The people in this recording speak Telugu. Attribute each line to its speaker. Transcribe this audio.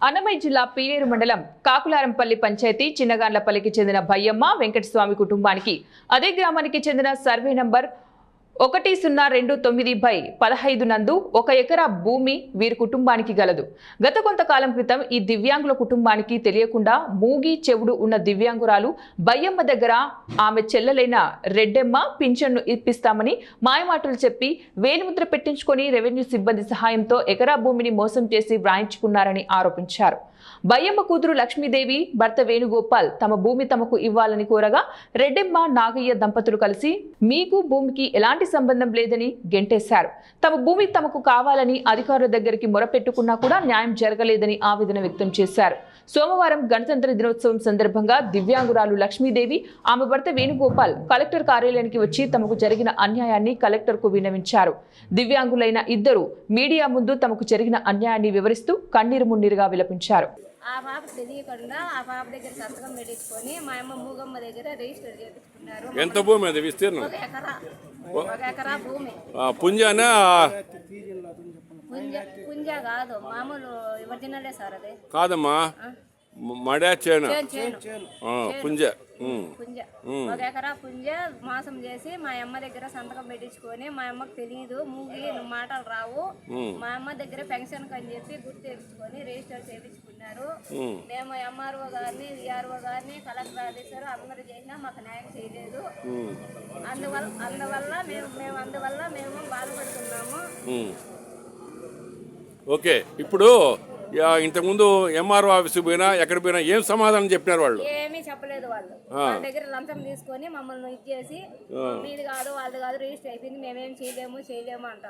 Speaker 1: అన్నమయ్య జిల్లా పీలేరు మండలం కాకులారంపల్లి పంచాయతీ చిన్నగాండ్లపల్లికి చెందిన భయ్యమ్మ వెంకటస్వామి కుటుంబానికి అదే గ్రామానికి చెందిన సర్వే నంబర్ 1029/15 నందు 1 ఎకరా భూమి వీరి కుటుంబానికి గలదు. గత కొంతకాలం క్రితం ఈ దివ్యాంగుల కుటుంబానికి తెలియకుండా మూగి చెవుడు ఉన్న దివ్యాంగురాలు భయ్యమ్మ దగ్గర ఆమె చెల్లెలైన రెడ్డెమ్మ పింఛన్ను ఇప్పిస్తామని మాయమాటలు చెప్పి వేలిముద్ర పెట్టించుకొని రెవెన్యూ సిబ్బంది సహాయంతో ఎకరా భూమిని మోసం చేసి వ్రాయించుకున్నారని ఆరోపించారు. భయ్యమ్మ కూతురు లక్ష్మీదేవి భర్త వేణుగోపాల్ తమ భూమి తమకు ఇవ్వాలని కోరగా రెడ్డెమ్మ నాగయ్య దంపతులు కలిసి మీకు భూమికి ఎలాంటి సంబంధం లేదని గెంటేశారు. తమ భూమి తమకు కావాలని అధికారుల దగ్గరికి మొరపెట్టుకున్నా కూడా న్యాయం జరగలేదని ఆవేదన వ్యక్తం చేశారు. సోమవారం గణతంత్ర దినోత్సవం సందర్భంగా దివ్యాంగురాలు లక్ష్మీదేవి ఆమె భర్త వేణుగోపాల్ కలెక్టర్ కార్యాలయానికి వచ్చి తమకు జరిగిన అన్యాయాన్ని కలెక్టర్కు విన్నవించారు. దివ్యాంగులైన ఇద్దరు మీడియా ముందు తమకు జరిగిన అన్యాయాన్ని వివరిస్తూ కన్నీరు మున్నీరుగా విలపించారు.
Speaker 2: ఆ పాప తెలియకుండా ఆ పాప దగ్గర సంతకం పెట్టించుకొని మా అమ్మ మూగమ్మ దగ్గర రిజిస్టర్ చేయించుకున్నారు.
Speaker 3: ఎంత భూమి అది విస్తీర్ణం?
Speaker 2: 1 ఎకరా భూమి.
Speaker 3: పుంజానా?
Speaker 2: పుంజ కాదు, మామూలు ఒరిజినలే సార్. అదే
Speaker 3: కాదమ్మా, మడా చేను పుంజ.
Speaker 2: పుంజ 1 ఎకరా పుంజ మోసం చేసి మా అమ్మ దగ్గర సంతకం పెట్టించుకొని మా అమ్మకు తెలియదు, మూగి నువ్వు మాటలు రావు, మా అమ్మ దగ్గర పెన్షన్ అని చెప్పి గుర్తు తెచ్చుకొని రిజిస్టర్ చేయించుకున్నారు. మేము ఎంఆర్ఓ గారిని విఆర్ఓ గారిని కలెక్టర్ ఆఫీసర్ అందరూ చేసినా మాకు న్యాయం చేయలేదు. అందువల్ల మేము బాధపడుతున్నాము.
Speaker 3: ఓకే, ఇప్పుడు ఇంతకుముందు ఎంఆర్ఓ ఆఫీస్కి పోయినా ఎక్కడ పోయినా ఏం సమాధానం చెప్పినారు వాళ్ళు?
Speaker 2: ఏమీ చెప్పలేదు. వాళ్ళ దగ్గర లంచం తీసుకొని మమ్మల్ని ఇచ్చేసి మీది కాదు వాళ్ళది కాదు రిజిస్టర్ అయిపోయింది, మేమేం చేయలేము అంటారు.